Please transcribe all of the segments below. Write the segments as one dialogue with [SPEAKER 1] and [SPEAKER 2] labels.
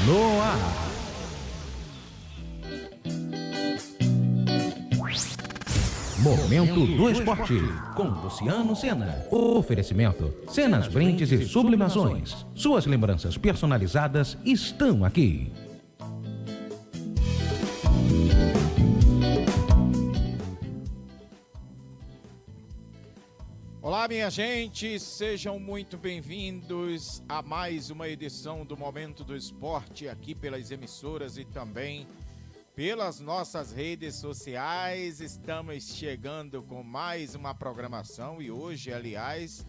[SPEAKER 1] no ar. Momento do Esporte, com Luciano Sena. Oferecimento, cenas, brindes e sublimações. Suas lembranças personalizadas estão aqui.
[SPEAKER 2] Olá, minha gente, sejam muito bem-vindos a mais uma edição do Momento do Esporte, aqui pelas emissoras e também pelas nossas redes sociais. Estamos chegando com mais uma programação e hoje, aliás,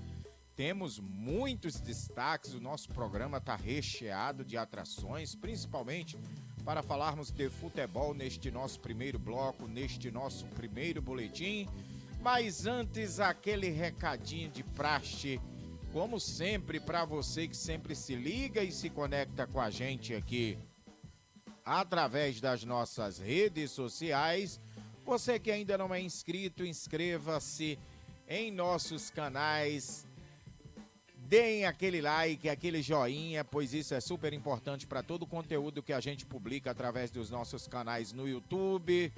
[SPEAKER 2] temos muitos destaques. O nosso programa está recheado de atrações, principalmente para falarmos de futebol neste nosso primeiro bloco, neste nosso primeiro boletim. Mas antes, aquele recadinho de praxe, como sempre, para você que sempre se liga e se conecta com a gente aqui através das nossas redes sociais. Você que ainda não é inscrito, inscreva-se em nossos canais, deem aquele like, aquele joinha, pois isso é super importante para todo o conteúdo que a gente publica através dos nossos canais no YouTube.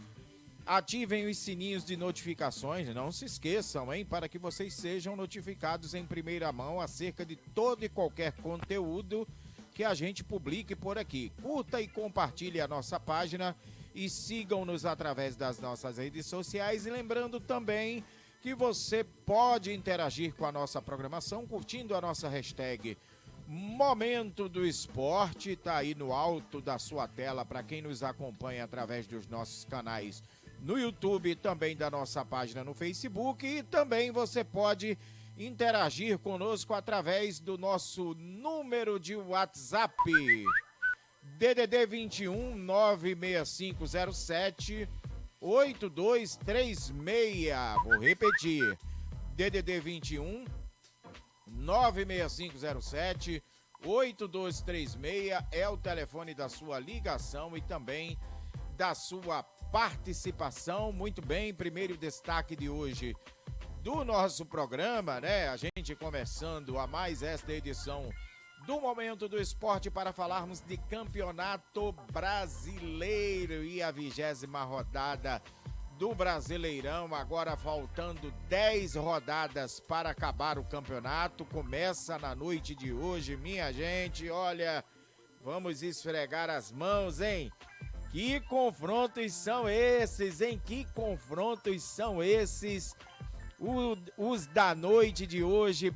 [SPEAKER 2] Ativem os sininhos de notificações, não se esqueçam, hein, para que vocês sejam notificados em primeira mão acerca de todo e qualquer conteúdo que a gente publique por aqui. Curta e compartilhe a nossa página e sigam-nos através das nossas redes sociais. E lembrando também que você pode interagir com a nossa programação curtindo a nossa hashtag Momento do Esporte. Está aí no alto da sua tela para quem nos acompanha através dos nossos canais no YouTube e também da nossa página no Facebook. E também você pode interagir conosco através do nosso número de WhatsApp, DDD 21 96507 8236. Vou repetir, DDD 21 96507 8236 é o telefone da sua ligação e também da sua participação. Muito bem, primeiro destaque de hoje do nosso programa, né? A gente começando a mais esta edição do Momento do Esporte para falarmos de Campeonato Brasileiro e a 20ª rodada do Brasileirão. Agora faltando 10 rodadas para acabar o campeonato. Começa na noite de hoje, minha gente. Olha, vamos esfregar as mãos, hein? Que confrontos são esses, hein? Que confrontos são esses? Os da noite de hoje,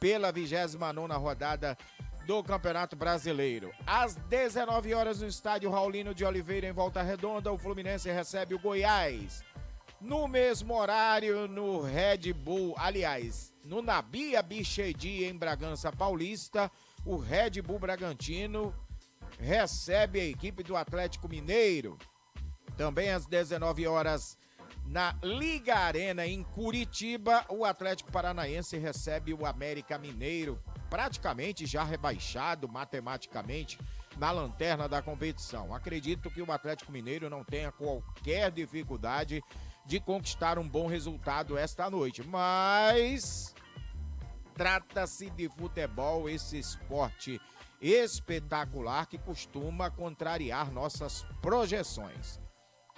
[SPEAKER 2] pela 29ª rodada do Campeonato Brasileiro. Às 19 horas no estádio Raulino de Oliveira, em Volta Redonda, o Fluminense recebe o Goiás. No mesmo horário, no Red Bull, aliás, no Nabi Abichedi, em Bragança Paulista, o Red Bull Bragantino recebe a equipe do Atlético Mineiro. Também às 19 horas, na Liga Arena, em Curitiba, o Atlético Paranaense recebe o América Mineiro, praticamente já rebaixado matematicamente na lanterna da competição. Acredito que o Atlético Mineiro não tenha qualquer dificuldade de conquistar um bom resultado esta noite, mas trata-se de futebol, esse esporte espetacular que costuma contrariar nossas projeções.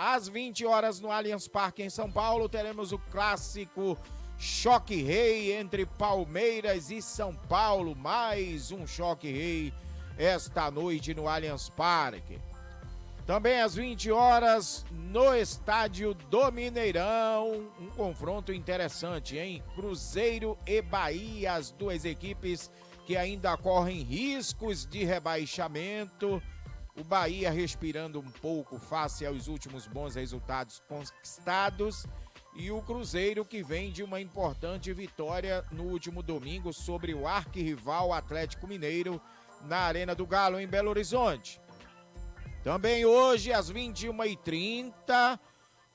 [SPEAKER 2] Às 20 horas no Allianz Parque, em São Paulo, teremos o clássico Choque Rei entre Palmeiras e São Paulo. Mais um Choque Rei esta noite no Allianz Parque. Também às 20 horas no estádio do Mineirão, um confronto interessante, hein? Cruzeiro e Bahia, as duas equipes que ainda correm riscos de rebaixamento. O Bahia respirando um pouco face aos últimos bons resultados conquistados e o Cruzeiro que vem de uma importante vitória no último domingo sobre o arquirrival Atlético Mineiro na Arena do Galo, em Belo Horizonte. Também hoje, às 21h30,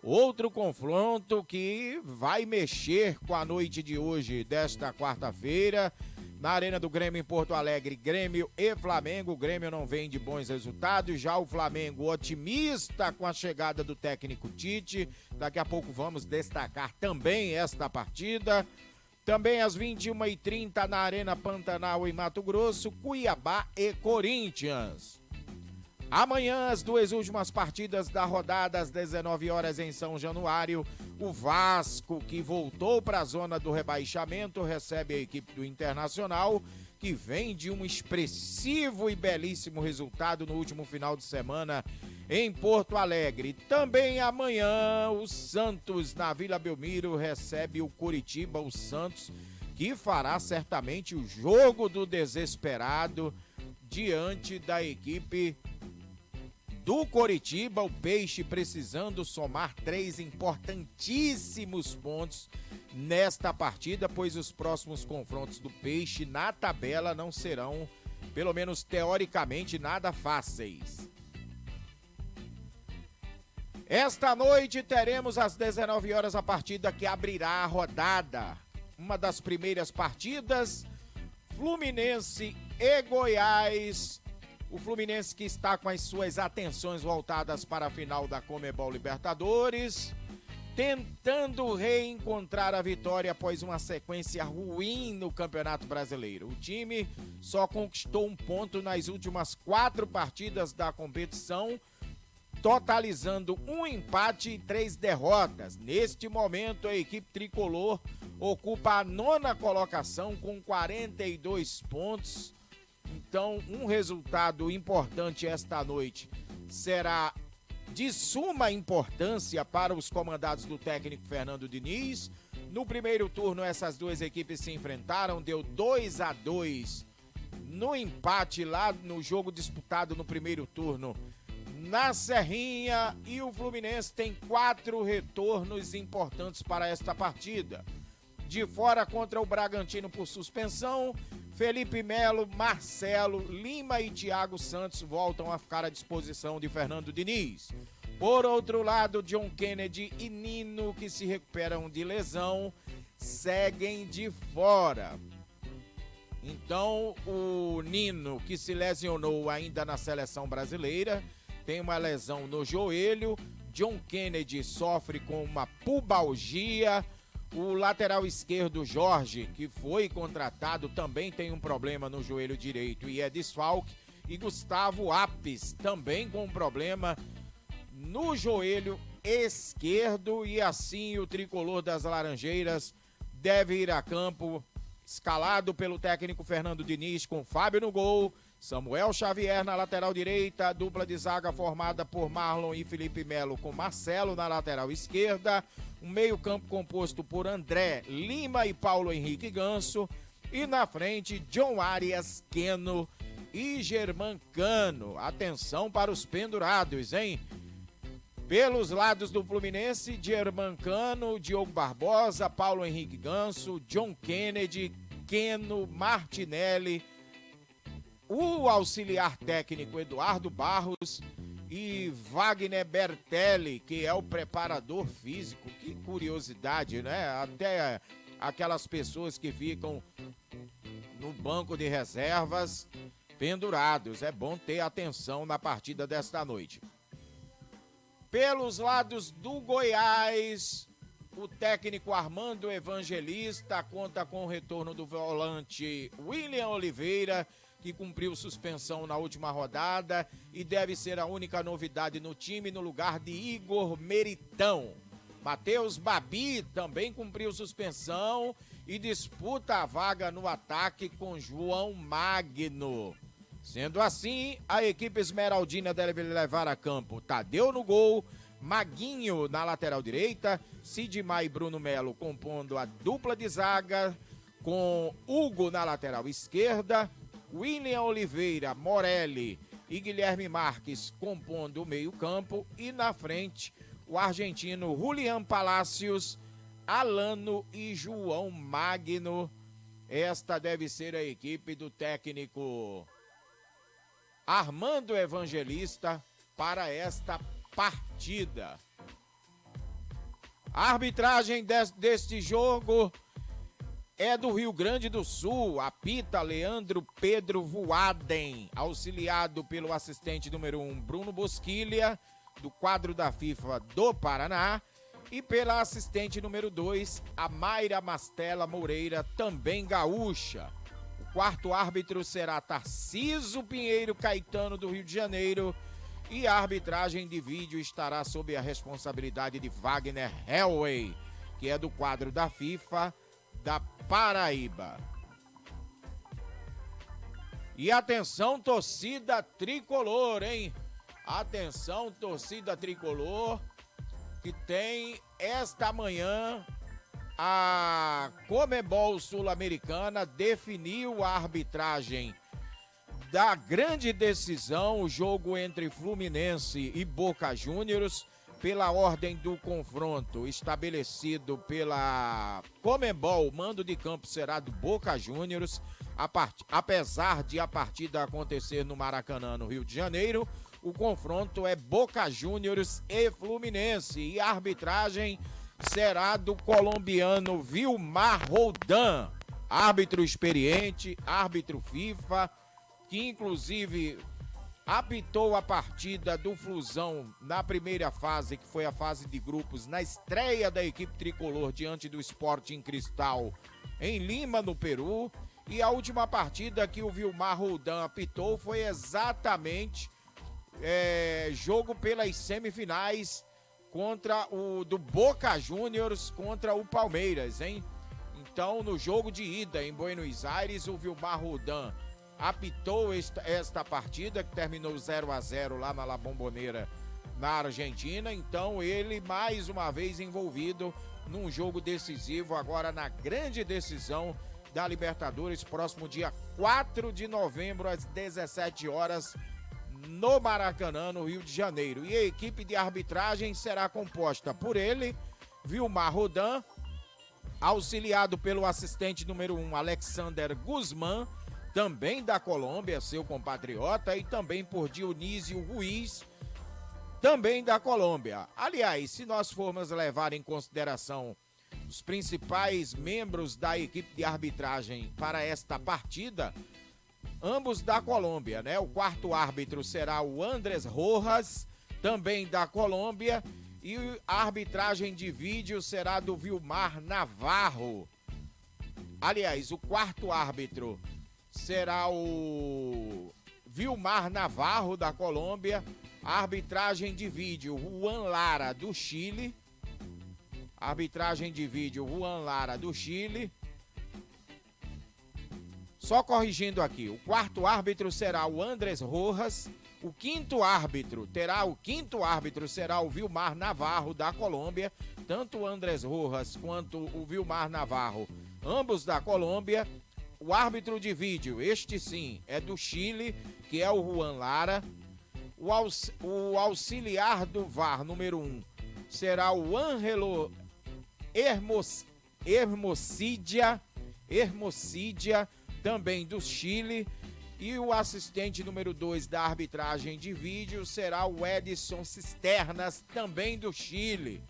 [SPEAKER 2] outro confronto que vai mexer com a noite de hoje, desta quarta-feira, na Arena do Grêmio em Porto Alegre, Grêmio e Flamengo. O Grêmio não vem de bons resultados, já o Flamengo otimista com a chegada do técnico Tite. Daqui a pouco vamos destacar também esta partida. Também às 21h30 na Arena Pantanal em Mato Grosso, Cuiabá e Corinthians. Amanhã, as duas últimas partidas da rodada, às 19 horas em São Januário, o Vasco, que voltou para a zona do rebaixamento, recebe a equipe do Internacional, que vem de um expressivo e belíssimo resultado no último final de semana em Porto Alegre. Também amanhã, o Santos, na Vila Belmiro, recebe o Coritiba, o Santos, que fará certamente o jogo do desesperado diante da equipe do Coritiba. O Peixe precisando somar 3 importantíssimos pontos nesta partida, pois os próximos confrontos do Peixe na tabela não serão, pelo menos teoricamente, nada fáceis. Esta noite teremos às 19 horas a partida que abrirá a rodada. Uma das primeiras partidas, Fluminense e Goiás. O Fluminense que está com as suas atenções voltadas para a final da Conmebol Libertadores, tentando reencontrar a vitória após uma sequência ruim no Campeonato Brasileiro. O time só conquistou um ponto nas últimas 4 partidas da competição, totalizando um empate e 3 derrotas. Neste momento, a equipe tricolor ocupa a 9ª colocação com 42 pontos. Então, um resultado importante esta noite será de suma importância para os comandados do técnico Fernando Diniz. No primeiro turno, essas duas equipes se enfrentaram, deu 2-2 no empate lá no jogo disputado no primeiro turno na Serrinha, e o Fluminense tem 4 retornos importantes para esta partida. De fora contra o Bragantino por suspensão, Felipe Melo, Marcelo, Lima e Thiago Santos voltam a ficar à disposição de Fernando Diniz. Por outro lado, John Kennedy e Nino, que se recuperam de lesão, seguem de fora. Então, o Nino, que se lesionou ainda na seleção brasileira, tem uma lesão no joelho. John Kennedy sofre com uma pubalgia. O lateral esquerdo, Jorge, que foi contratado, também tem um problema no joelho direito e é desfalque. E Gustavo Apes, também com um problema no joelho esquerdo. E assim o tricolor das Laranjeiras deve ir a campo, escalado pelo técnico Fernando Diniz, com Fábio no gol, Samuel Xavier na lateral direita, a dupla de zaga formada por Marlon e Felipe Melo, com Marcelo na lateral esquerda, um meio-campo composto por André, Lima e Paulo Henrique Ganso, e na frente John Arias, Keno e Germancano. Atenção para os pendurados, hein? Pelos lados do Fluminense, Germancano, Diogo Barbosa, Paulo Henrique Ganso, John Kennedy, Keno, Martinelli, o auxiliar técnico Eduardo Barros e Wagner Bertelli, que é o preparador físico. Que curiosidade, né? Até aquelas pessoas que ficam no banco de reservas pendurados. É bom ter atenção na partida desta noite. Pelos lados do Goiás, o técnico Armando Evangelista conta com o retorno do volante William Oliveira, que cumpriu suspensão na última rodada e deve ser a única novidade no time, no lugar de Igor Meritão. Matheus Babi também cumpriu suspensão e disputa a vaga no ataque com João Magno. Sendo assim, a equipe esmeraldina deve levar a campo Tadeu no gol, Maguinho na lateral direita, Sidmar e Bruno Melo compondo a dupla de zaga, com Hugo na lateral esquerda, William Oliveira, Morelli e Guilherme Marques compondo o meio-campo, e na frente o argentino Julián Palacios, Alano e João Magno. Esta deve ser a equipe do técnico Armando Evangelista para esta partida. A arbitragem deste jogo é do Rio Grande do Sul. Apita Leandro Pedro Voaden, auxiliado pelo assistente número 1, Bruno Bosquilha, do quadro da FIFA do Paraná, e pela assistente número 2, a Mayra Mastella Moreira, também gaúcha. O quarto árbitro será Tarciso Pinheiro Caetano, do Rio de Janeiro, E a arbitragem de vídeo estará sob a responsabilidade de Wagner Hellway, que é do quadro da FIFA da Paraíba. E atenção, torcida tricolor, hein? Atenção, torcida tricolor, que tem esta manhã a Conmebol Sul-Americana definiu a arbitragem da grande decisão, o jogo entre Fluminense e Boca Juniors, pela ordem do confronto estabelecido pela Conmebol. O mando de campo será do Boca Juniors, apesar de a partida acontecer no Maracanã, no Rio de Janeiro. O confronto é Boca Juniors e Fluminense, e a arbitragem será do colombiano Vilmar Roldan, árbitro experiente, árbitro FIFA, que inclusive apitou a partida do Flusão na primeira fase, que foi a fase de grupos, na estreia da equipe tricolor diante do Sporting Cristal em Lima, no Peru. E a última partida que o Vilmar Roldan apitou foi exatamente jogo pelas semifinais contra o do Boca Juniors contra o Palmeiras, hein? Então, no jogo de ida em Buenos Aires, o Vilmar Roldan apitou esta partida, que terminou 0-0 lá na La Bombonera, na Argentina. Então, ele mais uma vez envolvido num jogo decisivo, agora na grande decisão da Libertadores, próximo dia 4 de novembro, às 17 horas, no Maracanã, no Rio de Janeiro. E a equipe de arbitragem será composta por ele, Vilmar Roldan, auxiliado pelo assistente número 1, Alexander Guzmán, também da Colômbia, seu compatriota, e também por Dionísio Ruiz, também da Colômbia. Aliás, se nós formos levar em consideração os principais membros da equipe de arbitragem para esta partida, ambos da Colômbia, né? O quarto árbitro será o Andrés Rojas, também da Colômbia, e a arbitragem de vídeo será do Vilmar Navarro. Aliás, o quarto árbitro será o Vilmar Navarro, da Colômbia. A arbitragem de vídeo, Juan Lara, do Chile. Arbitragem de vídeo, Juan Lara, do Chile. Só corrigindo aqui, o quarto árbitro será o Andrés Rojas. O quinto árbitro será o Vilmar Navarro, da Colômbia. Tanto o Andrés Rojas quanto o Vilmar Navarro, ambos da Colômbia. O árbitro de vídeo, este sim, é do Chile, que é o Juan Lara. O auxiliar do VAR, número 1, será o Ângelo Hermosídia, também do Chile. E o assistente número 2 da arbitragem de vídeo será o Edson Cisternas, também do Chile.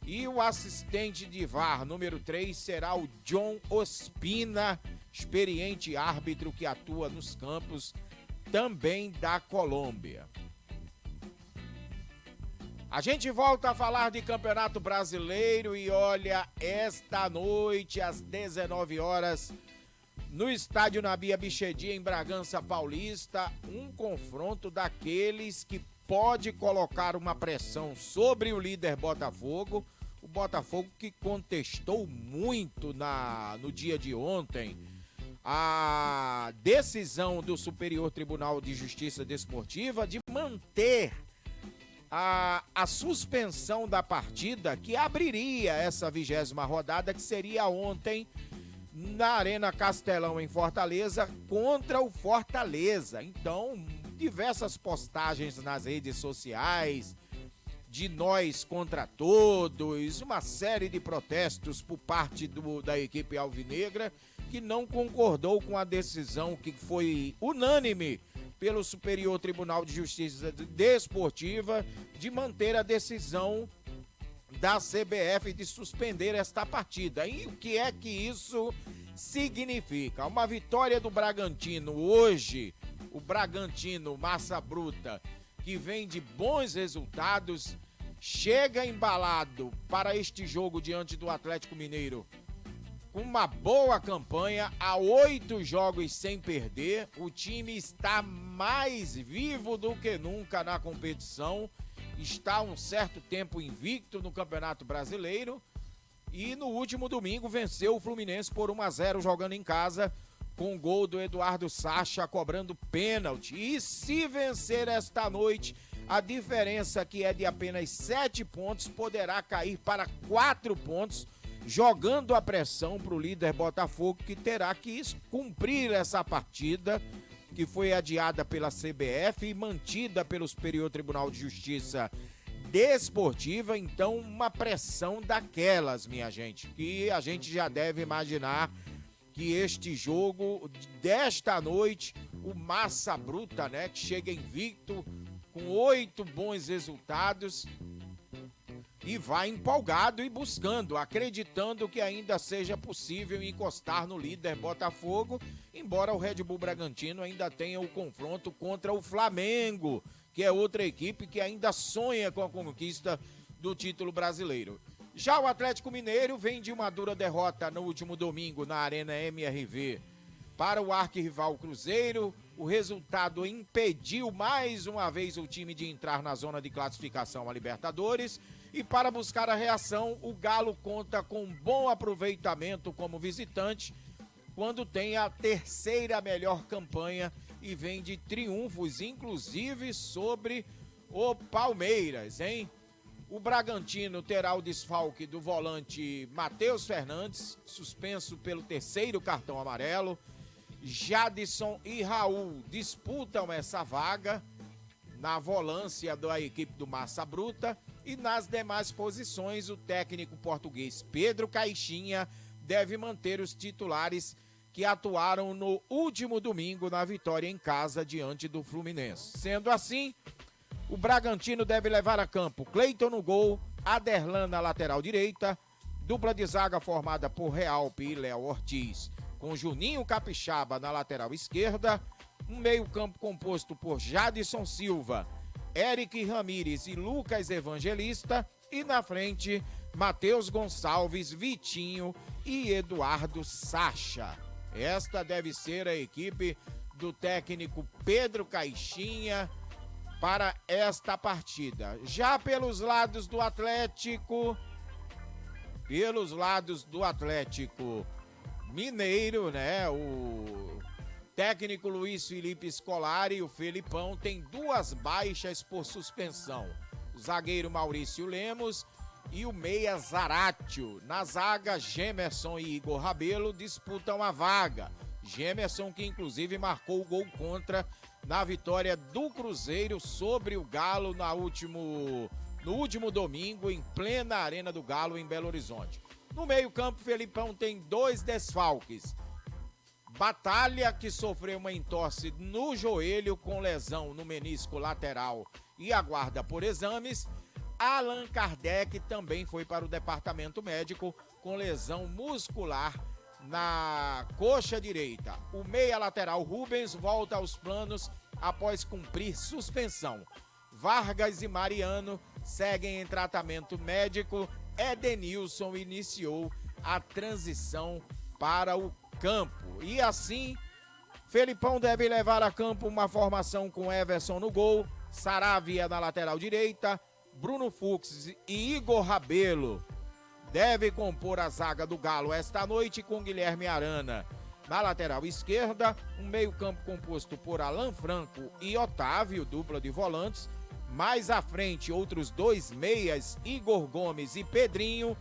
[SPEAKER 2] E o assistente de VAR número 3 será o John Ospina, experiente árbitro que atua nos campos, também da Colômbia. A gente volta a falar de Campeonato Brasileiro e olha, esta noite às 19 horas, no estádio Nabi Abichedi, em Bragança Paulista, um confronto daqueles que pode colocar uma pressão sobre o líder Botafogo. O Botafogo que contestou muito no dia de ontem a decisão do Superior Tribunal de Justiça Desportiva de manter a suspensão da partida que abriria essa 20ª rodada, que seria ontem na Arena Castelão, em Fortaleza, contra o Fortaleza. Então, diversas postagens nas redes sociais, de nós contra todos, uma série de protestos por parte da equipe alvinegra, que não concordou com a decisão que foi unânime pelo Superior Tribunal de Justiça Desportiva de manter a decisão da CBF de suspender esta partida. E o que é que isso significa? Uma vitória do Bragantino hoje, o Bragantino Massa Bruta, que vem de bons resultados, chega embalado para este jogo diante do Atlético Mineiro com uma boa campanha, há 8 jogos sem perder. O time está mais vivo do que nunca na competição. Está um certo tempo invicto no Campeonato Brasileiro. E no último domingo venceu o Fluminense por 1-0 jogando em casa, com o gol do Eduardo Sacha cobrando pênalti. E se vencer esta noite, a diferença, que é de apenas 7 pontos, poderá cair para 4 pontos, jogando a pressão para o líder Botafogo, que terá que cumprir essa partida, que foi adiada pela CBF e mantida pelo Superior Tribunal de Justiça Desportiva. Então, uma pressão daquelas, minha gente, que a gente já deve imaginar que este jogo desta noite, o Massa Bruta, né, que chega invicto com 8 bons resultados e vai empolgado e buscando, acreditando que ainda seja possível encostar no líder Botafogo, embora o Red Bull Bragantino ainda tenha o confronto contra o Flamengo, que é outra equipe que ainda sonha com a conquista do título brasileiro. Já o Atlético Mineiro vem de uma dura derrota no último domingo na Arena MRV para o arquirrival Cruzeiro. O resultado impediu mais uma vez o time de entrar na zona de classificação à Libertadores. E para buscar a reação, o Galo conta com bom aproveitamento como visitante, quando tem a terceira melhor campanha e vem de triunfos, inclusive sobre o Palmeiras, hein? O Bragantino terá o desfalque do volante Matheus Fernandes, suspenso pelo 3º cartão amarelo. Jadson e Raul disputam essa vaga na volância da equipe do Massa Bruta. E nas demais posições, o técnico português Pedro Caixinha deve manter os titulares que atuaram no último domingo na vitória em casa diante do Fluminense. Sendo assim, o Bragantino deve levar a campo Cleiton no gol, Aderlan na lateral direita, dupla de zaga formada por Realpe e Léo Ortiz, com Juninho Capixaba na lateral esquerda, um meio-campo composto por Jadson Silva, Eric Ramírez e Lucas Evangelista, e na frente, Matheus Gonçalves, Vitinho e Eduardo Sacha. Esta deve ser a equipe do técnico Pedro Caixinha para esta partida. Já pelos lados do Atlético Mineiro, né, o técnico Luiz Felipe Scolari, o Felipão, tem 2 baixas por suspensão. O zagueiro Maurício Lemos e o meia Zaratio. Na zaga, Gemerson e Igor Rabelo disputam a vaga. Gemerson, que inclusive marcou o gol contra na vitória do Cruzeiro sobre o Galo no último domingo, em plena Arena do Galo, em Belo Horizonte. No meio-campo, Felipão tem 2 desfalques. Batalha, que sofreu uma entorse no joelho com lesão no menisco lateral e aguarda por exames. Allan Kardec também foi para o departamento médico com lesão muscular na coxa direita. O meia lateral Rubens volta aos planos após cumprir suspensão. Vargas e Mariano seguem em tratamento médico. Edenilson iniciou a transição para o campo. E assim, Felipão deve levar a campo uma formação com Everson no gol, Saravia na lateral direita, Bruno Fux e Igor Rabelo deve compor a zaga do Galo esta noite, com Guilherme Arana na lateral esquerda, um meio-campo composto por Alan Franco e Otávio, dupla de volantes. Mais à frente, outros 2 meias, Igor Gomes e Pedrinho.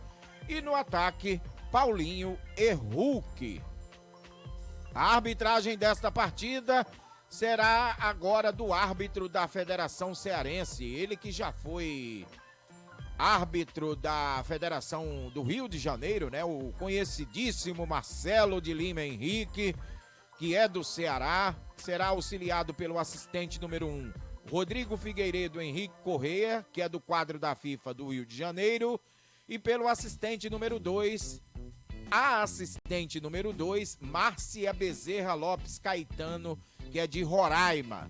[SPEAKER 2] E no ataque, Paulinho e Hulk. A arbitragem desta partida será agora do árbitro da Federação Cearense. Ele que já foi árbitro da Federação do Rio de Janeiro, né? O conhecidíssimo Marcelo de Lima Henrique, que é do Ceará. Será auxiliado pelo assistente número 1, Rodrigo Figueiredo Henrique Correia, que é do quadro da FIFA do Rio de Janeiro. E pelo assistente número 2, Márcia Bezerra Lopes Caetano, que é de Roraima.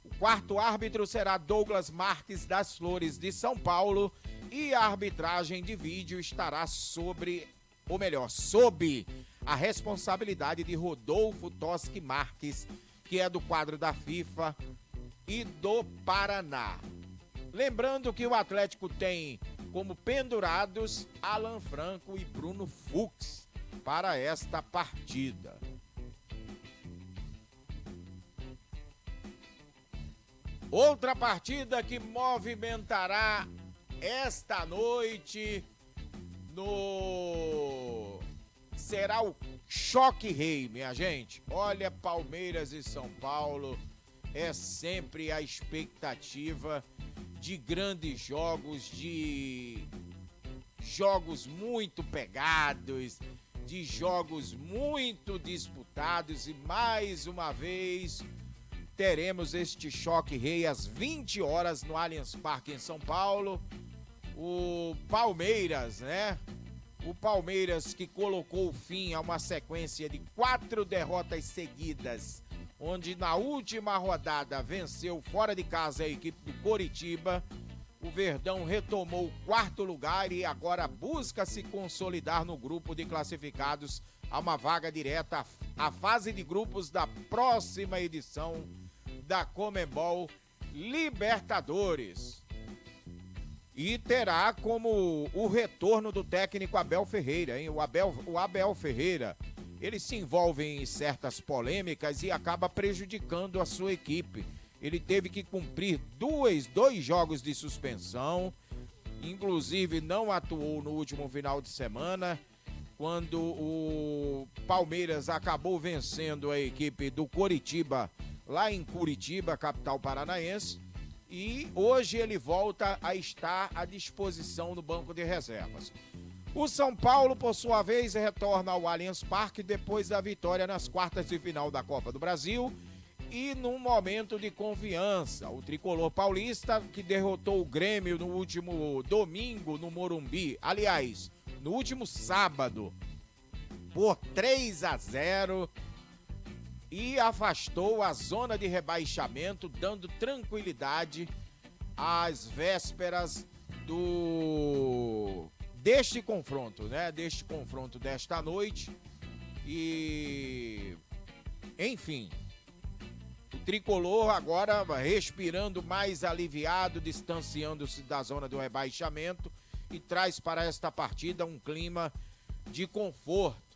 [SPEAKER 2] O quarto árbitro será Douglas Marques das Flores, de São Paulo, e a arbitragem de vídeo estará sobre ou melhor, sob a responsabilidade de Rodolfo Toschi Marques, que é do quadro da FIFA e do Paraná. Lembrando que o Atlético tem como pendurados Alan Franco e Bruno Fux para esta partida. Outra partida que movimentará esta noite será o Choque Rei, minha gente. Olha, Palmeiras e São Paulo é sempre a expectativa de grandes jogos, de jogos muito pegados, de jogos muito disputados e mais uma vez teremos este Choque Rei às 20 horas no Allianz Parque em São Paulo. O Palmeiras, né? O Palmeiras que colocou fim a uma sequência de 4 derrotas seguidas, onde na última rodada venceu fora de casa a equipe do Coritiba. O Verdão retomou o 4º lugar e agora busca se consolidar no grupo de classificados a uma vaga direta à fase de grupos da próxima edição da Conmebol Libertadores. E terá como o retorno do técnico Abel Ferreira, hein? O Abel Ferreira, ele se envolve em certas polêmicas e acaba prejudicando a sua equipe. Ele teve que cumprir dois jogos de suspensão, inclusive não atuou no último final de semana, quando o Palmeiras acabou vencendo a equipe do Coritiba, lá em Curitiba, capital paranaense, e hoje ele volta a estar à disposição no banco de reservas. O São Paulo, por sua vez, retorna ao Allianz Parque depois da vitória nas quartas de final da Copa do Brasil e num momento de confiança. O tricolor paulista, que derrotou o Grêmio no último domingo no Morumbi, aliás, no último sábado, por 3-0, e afastou a zona de rebaixamento, dando tranquilidade às vésperas deste confronto, né? Deste confronto desta noite. E, enfim, o tricolor agora respirando mais aliviado, distanciando-se da zona do rebaixamento e traz para esta partida um clima de conforto.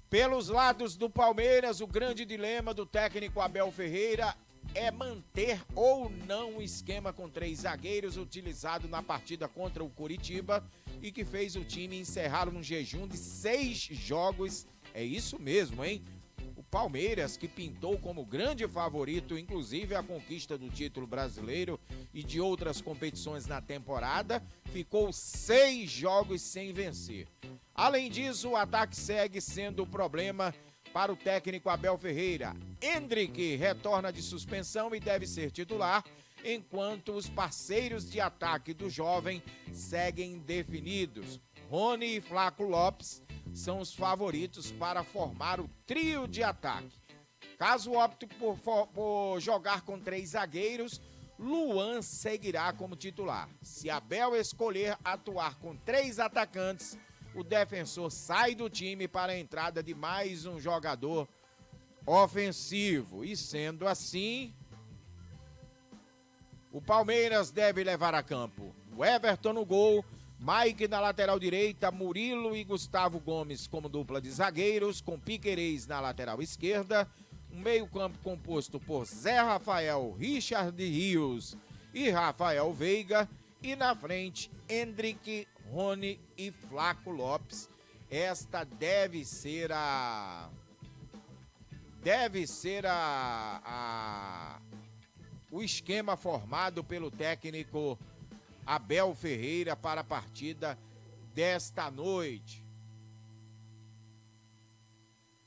[SPEAKER 2] Pelos lados do Palmeiras, o grande dilema do técnico Abel Ferreira é manter ou não o esquema com 3 zagueiros utilizado na partida contra o Coritiba e que fez o time encerrar um jejum de 6 jogos. É isso mesmo, hein? O Palmeiras, que pintou como grande favorito, inclusive a conquista do título brasileiro e de outras competições na temporada, ficou 6 jogos sem vencer. Além disso, o ataque segue sendo o problema para o técnico Abel Ferreira. Endrick retorna de suspensão e deve ser titular, enquanto os parceiros de ataque do jovem seguem definidos. Rony e Flaco Lopes são os favoritos para formar o trio de ataque. Caso opte por jogar com 3 zagueiros, Luan seguirá como titular. Se Abel escolher atuar com 3 atacantes, o defensor sai do time para a entrada de mais um jogador ofensivo. E sendo assim, o Palmeiras deve levar a campo o Everton no gol, Mike na lateral direita, Murilo e Gustavo Gomes como dupla de zagueiros, com Piquerez na lateral esquerda, um meio-campo composto por Zé Rafael, Richard Rios e Rafael Veiga, e na frente, Endrick, Rony e Flaco Lopes. Esta deve ser o esquema formado pelo técnico Abel Ferreira para a partida desta noite.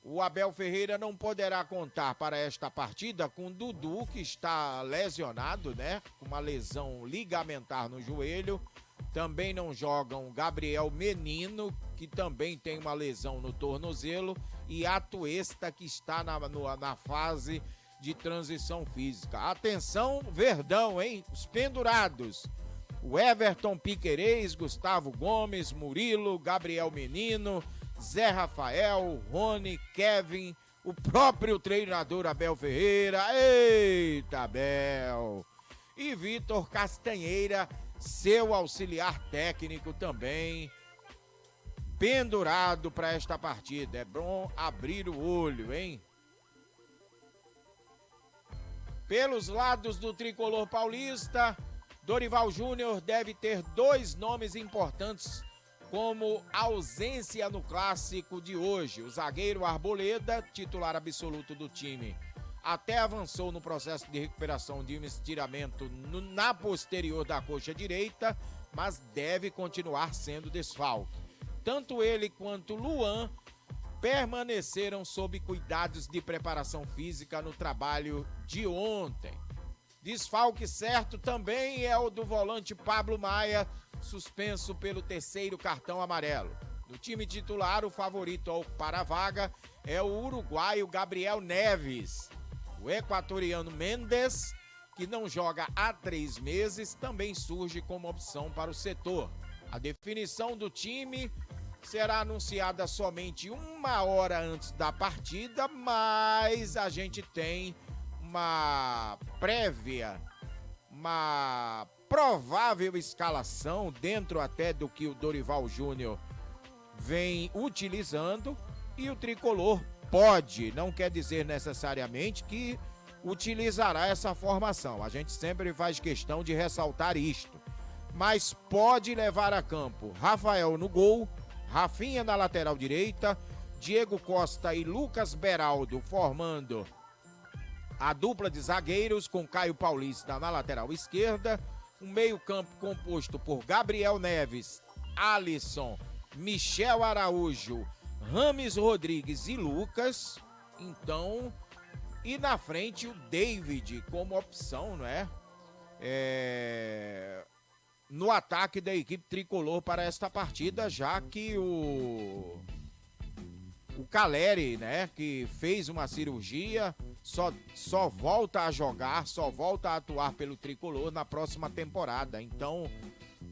[SPEAKER 2] O Abel Ferreira não poderá contar para esta partida com Dudu, que está lesionado, né? Com uma lesão ligamentar no joelho. Também não jogam Gabriel Menino, que também tem uma lesão no tornozelo, e Atuesta, que está na fase de transição física. Atenção, Verdão, hein? Os pendurados. o Everton Piquerez, Gustavo Gomes, Murilo, Gabriel Menino, Zé Rafael, Rony, Kevin, o próprio treinador Abel Ferreira, eita Abel, e Vitor Castanheira, seu auxiliar técnico também, pendurado para esta partida. É bom abrir o olho, hein? Pelos lados do tricolor paulista, Dorival Júnior deve ter 2 nomes importantes como ausência no clássico de hoje. O zagueiro Arboleda, titular absoluto do time, até avançou no processo de recuperação de um estiramento na posterior da coxa direita, mas deve continuar sendo desfalque. Tanto ele quanto Luan permaneceram sob cuidados de preparação física no trabalho de ontem. Desfalque certo também é o do volante Pablo Maia, suspenso pelo 3º cartão amarelo. No time titular, o favorito para a vaga é o uruguaio Gabriel Neves. O equatoriano Mendes, que não joga há 3 meses, também surge como opção para o setor. A definição do time será anunciada somente 1 hora antes da partida, mas a gente tem uma prévia, uma provável escalação dentro até do que o Dorival Júnior vem utilizando, e o tricolor pode, não quer dizer necessariamente que utilizará essa formação. A gente sempre faz questão de ressaltar isto, mas pode levar a campo Rafael no gol, Rafinha na lateral direita, Diego Costa e Lucas Beraldo formando a dupla de zagueiros com Caio Paulista na lateral esquerda, um meio-campo composto por Gabriel Neves, Alisson, Michel Araújo, Rames Rodrigues e Lucas. Então, e na frente o David como opção, não é? No ataque da equipe tricolor para esta partida, já que o Caleri, né, que fez uma cirurgia, só volta a jogar, só volta a atuar pelo tricolor na próxima temporada. Então,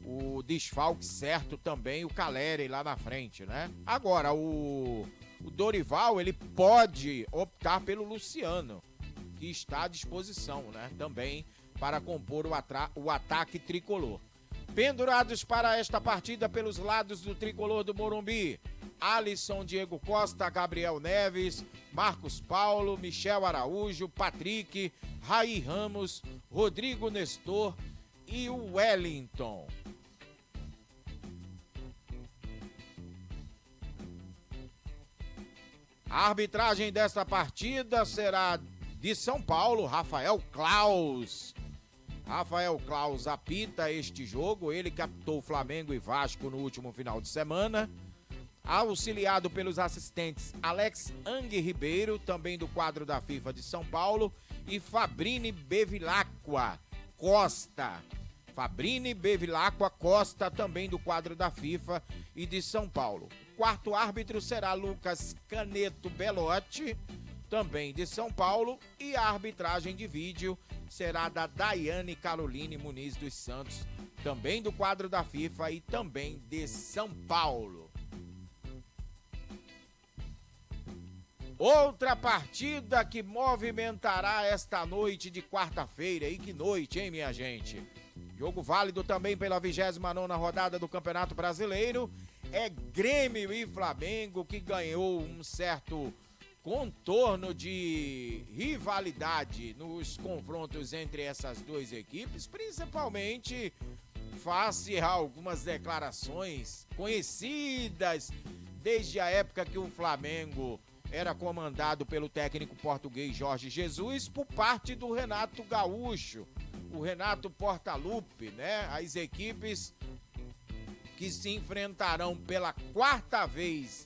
[SPEAKER 2] o desfalque certo também, o Caleri lá na frente, né? Agora, o Dorival, ele pode optar pelo Luciano, que está à disposição, né, também para compor o ataque tricolor. Pendurados para esta partida pelos lados do tricolor do Morumbi, Alisson, Diego Costa, Gabriel Neves, Marcos Paulo, Michel Araújo, Patrick, Raí Ramos, Rodrigo Nestor e o Wellington. A arbitragem desta partida será de São Paulo, Rafael Claus. Rafael Claus apita este jogo, ele que apitou Flamengo e Vasco no último final de semana. Auxiliado pelos assistentes Alex Ang Ribeiro, também do quadro da FIFA de São Paulo, e Fabrini Bevilacqua Costa. Fabrini Bevilacqua Costa, também do quadro da FIFA e de São Paulo. O quarto árbitro será Lucas Caneto Belotti, também de São Paulo, e a arbitragem de vídeo será da Daiane Caroline Muniz dos Santos, também do quadro da FIFA e também de São Paulo. Outra partida que movimentará esta noite de quarta-feira. E que noite, hein, minha gente? Jogo válido também pela 29ª rodada do Campeonato Brasileiro. É Grêmio e Flamengo, que ganhou um certo contorno de rivalidade nos confrontos entre essas duas equipes, principalmente face a algumas declarações conhecidas desde a época que o Flamengo era comandado pelo técnico português Jorge Jesus, por parte do Renato Gaúcho, o Renato Portaluppi, né? As equipes que se enfrentarão pela 4ª vez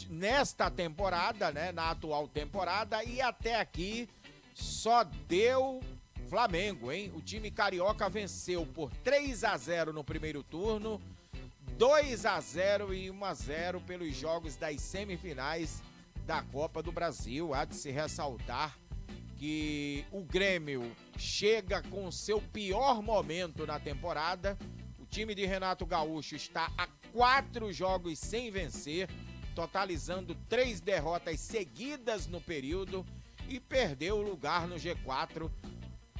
[SPEAKER 2] nesta temporada, né? Na atual temporada, e até aqui só deu Flamengo, hein? O time carioca venceu por 3-0 no primeiro turno, 2-0 e 1-0 pelos jogos das semifinais da Copa do Brasil. Há de se ressaltar que que o Grêmio chega com seu pior momento na temporada. O time de Renato Gaúcho está a 4 jogos sem vencer, totalizando 3 derrotas seguidas no período e perdeu o lugar no G4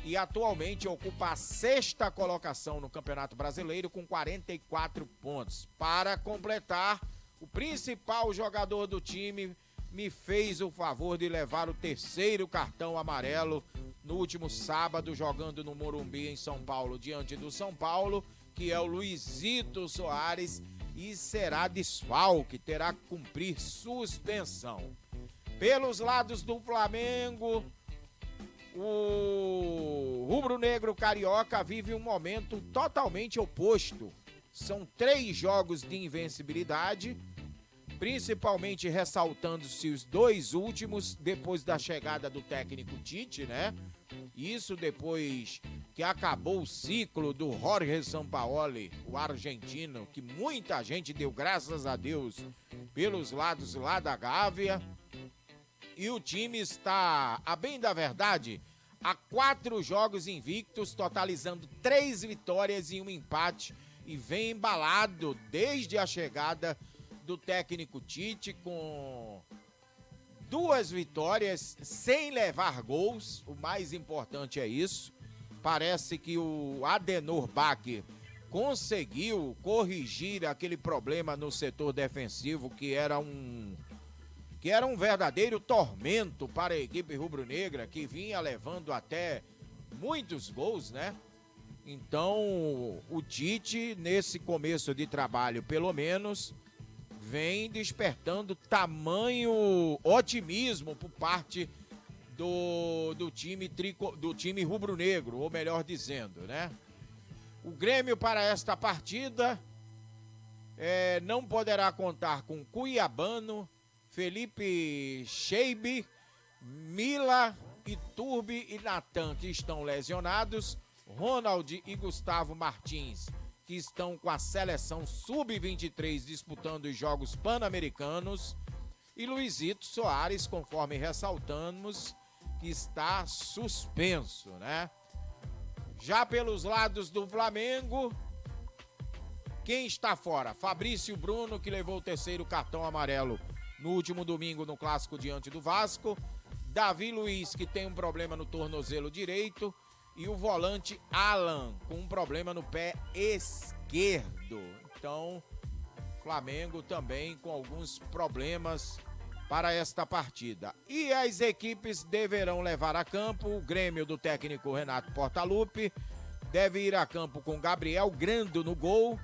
[SPEAKER 2] e atualmente ocupa a 6ª colocação no Campeonato Brasileiro com 44 pontos. Para completar, o principal jogador do time me fez o favor de levar o 3º cartão amarelo no último sábado, jogando no Morumbi, em São Paulo, diante do São Paulo, que é o Luizito Soares, e será desfalque, terá que cumprir suspensão. Pelos lados do Flamengo, o rubro-negro carioca vive um momento totalmente oposto. São 3 jogos de invencibilidade, principalmente ressaltando-se os 2 últimos depois da chegada do técnico Tite, né? Isso depois que acabou o ciclo do Jorge Sampaoli, o argentino, que muita gente deu graças a Deus pelos lados lá da Gávea. E o time está, a bem da verdade, a 4 jogos invictos, totalizando 3 vitórias e um empate, e vem embalado desde a chegada do técnico Tite, com 2 vitórias sem levar gols. O mais importante é isso. Parece que o Adenor Bach conseguiu corrigir aquele problema no setor defensivo, que era um verdadeiro tormento para a equipe rubro-negra, que vinha levando até muitos gols, né? Então, o Tite, nesse começo de trabalho, pelo menos, vem despertando tamanho otimismo por parte do time rubro-negro, ou melhor dizendo, né? O Grêmio para esta partida não poderá contar com Cuiabano, Felipe Scheibe, Mila, Iturbe e Natan, que estão lesionados, Ronald e Gustavo Martins, que estão com a seleção sub-23 disputando os Jogos Pan-Americanos, e Luizito Soares, conforme ressaltamos, que está suspenso, né? Já pelos lados do Flamengo, quem está fora? Fabrício Bruno, que levou o 3º cartão amarelo no último domingo no Clássico diante do Vasco. Davi Luiz, que tem um problema no tornozelo direito. E o volante Alan, com um problema no pé esquerdo. Então, Flamengo também com alguns problemas para esta partida. E as equipes deverão levar a campo. O Grêmio do técnico Renato Portaluppi deve ir a campo com Gabriel Grando no gol.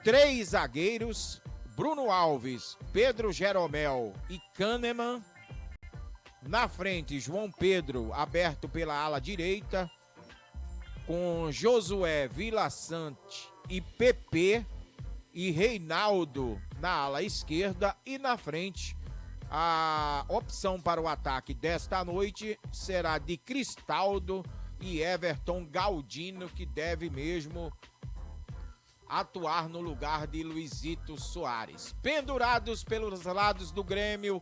[SPEAKER 2] 3 zagueiros, Bruno Alves, Pedro Jeromel e Kahneman. Na frente, João Pedro, aberto pela ala direita, com Josué, Vila Sante e Pepe, e Reinaldo na ala esquerda. E na frente, a opção para o ataque desta noite será de Cristaldo e Everton Galdino, que deve mesmo atuar no lugar de Luizito Soares. Pendurados pelos lados do Grêmio,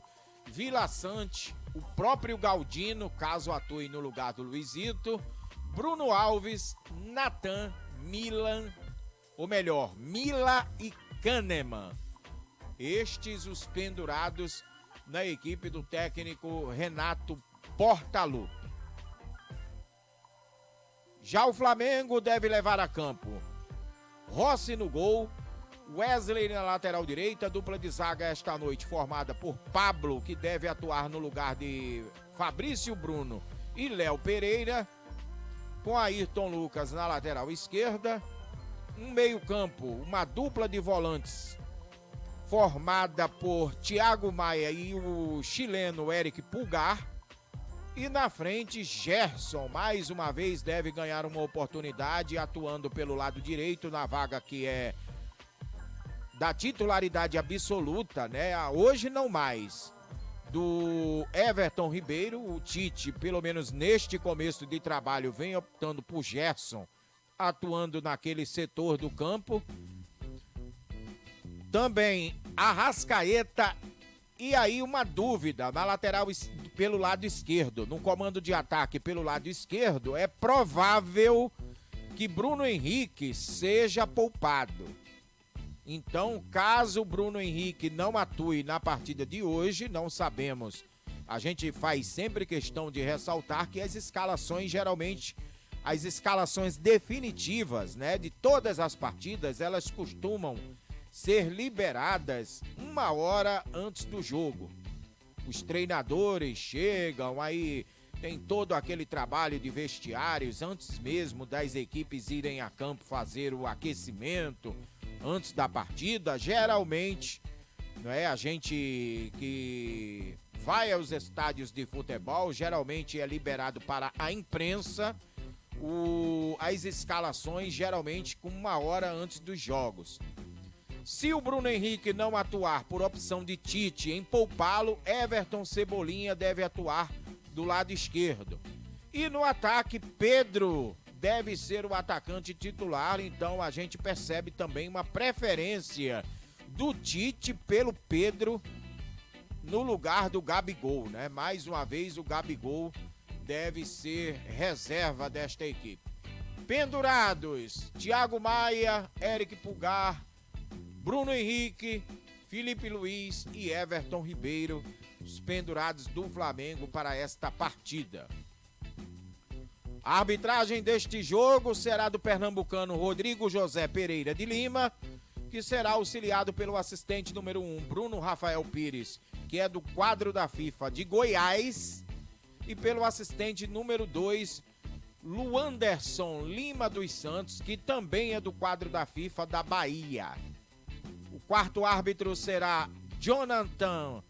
[SPEAKER 2] Vila Sante, o próprio Galdino, caso atue no lugar do Luizito, Bruno Alves, Natan, Mila e Kahneman. Estes os pendurados na equipe do técnico Renato Portaluppi. Já o Flamengo deve levar a campo Rossi no gol, Wesley na lateral direita, dupla de zaga esta noite formada por Pablo, que deve atuar no lugar de Fabrício Bruno e Léo Pereira, com Ayrton Lucas na lateral esquerda. Um meio-campo, uma dupla de volantes formada por Thiago Maia e o chileno Eric Pulgar. E na frente, Gerson, mais uma vez, deve ganhar uma oportunidade atuando pelo lado direito, na vaga que é da titularidade absoluta, né? Hoje não mais, do Everton Ribeiro. O Tite, pelo menos neste começo de trabalho, vem optando por Gerson, atuando naquele setor do campo. Também Arrascaeta. E aí uma dúvida, na lateral pelo lado esquerdo. No comando de ataque pelo lado esquerdo, é provável que Bruno Henrique seja poupado. Então, caso o Bruno Henrique não atue na partida de hoje, não sabemos. A gente faz sempre questão de ressaltar que as escalações, geralmente, as escalações definitivas, né, de todas as partidas, elas costumam ser liberadas 1 hora antes do jogo. Os treinadores chegam, aí tem todo aquele trabalho de vestiários antes mesmo das equipes irem a campo fazer o aquecimento antes da partida. Geralmente, não é, a gente que vai aos estádios de futebol, geralmente é liberado para a imprensa as escalações, geralmente com 1 hora antes dos jogos. Se o Bruno Henrique não atuar por opção de Tite em poupá-lo, Everton Cebolinha deve atuar do lado esquerdo. E no ataque, Pedro deve ser o atacante titular, então a gente percebe também uma preferência do Tite pelo Pedro no lugar do Gabigol, né? Mais uma vez o Gabigol deve ser reserva desta equipe. Pendurados, Thiago Maia, Eric Pulgar, Bruno Henrique, Felipe Luiz e Everton Ribeiro, os pendurados do Flamengo para esta partida. A arbitragem deste jogo será do pernambucano Rodrigo José Pereira de Lima, que será auxiliado pelo assistente número 1, Bruno Rafael Pires, que é do quadro da FIFA de Goiás, e pelo assistente número 2, Luanderson Lima dos Santos, que também é do quadro da FIFA da Bahia. O quarto árbitro será Jonathan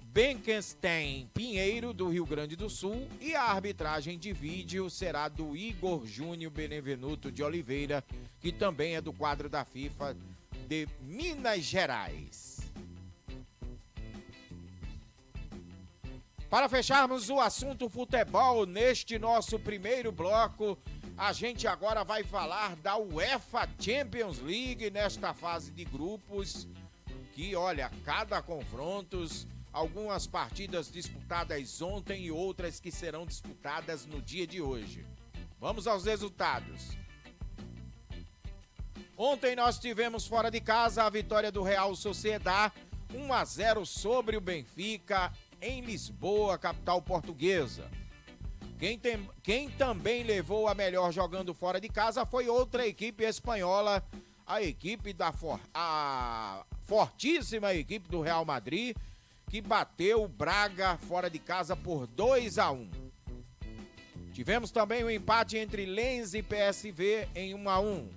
[SPEAKER 2] Benkenstein Pinheiro, do Rio Grande do Sul, e a arbitragem de vídeo será do Igor Júnior Benevenuto de Oliveira, que também é do quadro da FIFA de Minas Gerais. Para fecharmos o assunto futebol neste nosso primeiro bloco, a gente agora vai falar da UEFA Champions League nesta fase de grupos, que olha, cada confrontos, algumas partidas disputadas ontem e outras que serão disputadas no dia de hoje. Vamos aos resultados. Ontem nós tivemos fora de casa a vitória do Real Sociedad, 1-0 sobre o Benfica, em Lisboa, capital portuguesa. Quem também levou a melhor jogando fora de casa foi outra equipe espanhola, a equipe a fortíssima equipe do Real Madrid, que bateu o Braga fora de casa por 2-1. Tivemos também o empate entre Lens e PSV em 1-1.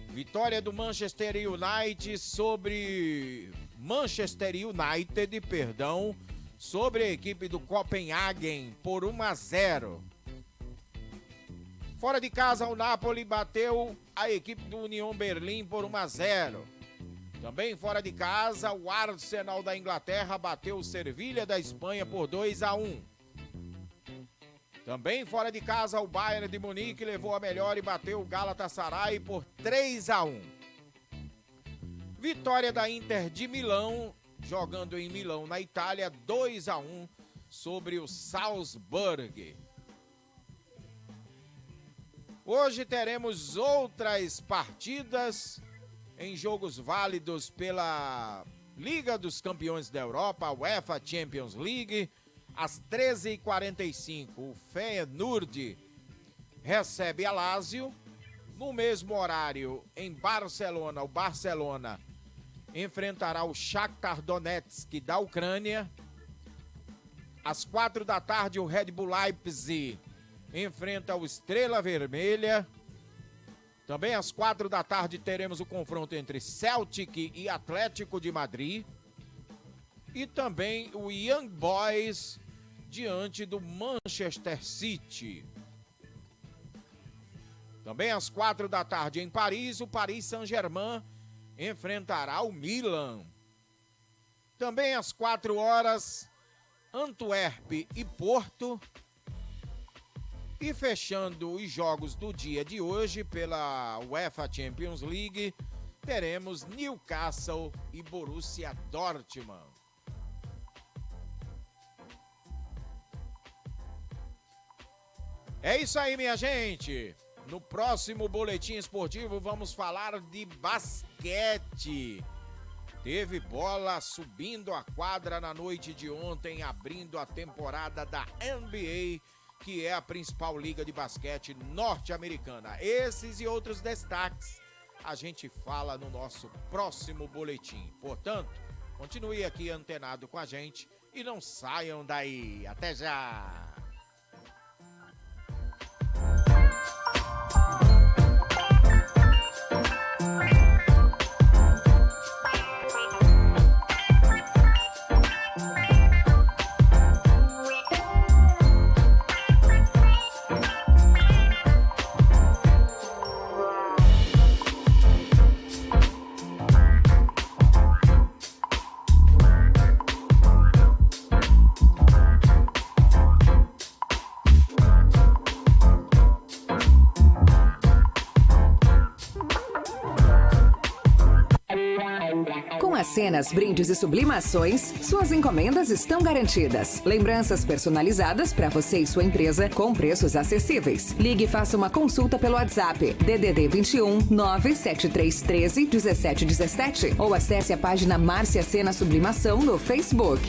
[SPEAKER 2] Vitória do Manchester United sobre a equipe do Copenhagen por 1-0. Fora de casa, o Napoli bateu a equipe do Union Berlim por 1-0. Também fora de casa, o Arsenal da Inglaterra bateu o Sevilha da Espanha por 2-1. Também fora de casa, o Bayern de Munique levou a melhor e bateu o Galatasaray por 3-1. Vitória da Inter de Milão, jogando em Milão, na Itália, 2-1 sobre o Salzburg. Hoje teremos outras partidas em jogos válidos pela Liga dos Campeões da Europa, a UEFA Champions League. Às 13h45, o Feyenoord recebe a Lazio. No mesmo horário, em Barcelona, o Barcelona enfrentará o Shakhtar Donetsk da Ucrânia. Às 4 da tarde, o Red Bull Leipzig enfrenta o Estrela Vermelha. Também às 4 da tarde teremos o confronto entre Celtic e Atlético de Madrid. E também o Young Boys diante do Manchester City. Também às 4 da tarde em Paris, o Paris Saint-Germain enfrentará o Milan. Também às 4 horas, Antuérpia e Porto. E fechando os jogos do dia de hoje pela UEFA Champions League, teremos Newcastle e Borussia Dortmund. É isso aí, minha gente. No próximo Boletim Esportivo vamos falar de basquete. Teve bola subindo a quadra na noite de ontem, abrindo a temporada da NBA, que é a principal liga de basquete norte-americana. Esses e outros destaques a gente fala no nosso próximo boletim. Portanto, continue aqui antenado com a gente e não saiam daí. Até já!
[SPEAKER 3] Cenas, brindes e sublimações, suas encomendas estão garantidas. Lembranças personalizadas para você e sua empresa com preços acessíveis. Ligue e faça uma consulta pelo WhatsApp DDD 21 97313 1717 ou acesse a página Márcia Cena Sublimação no Facebook.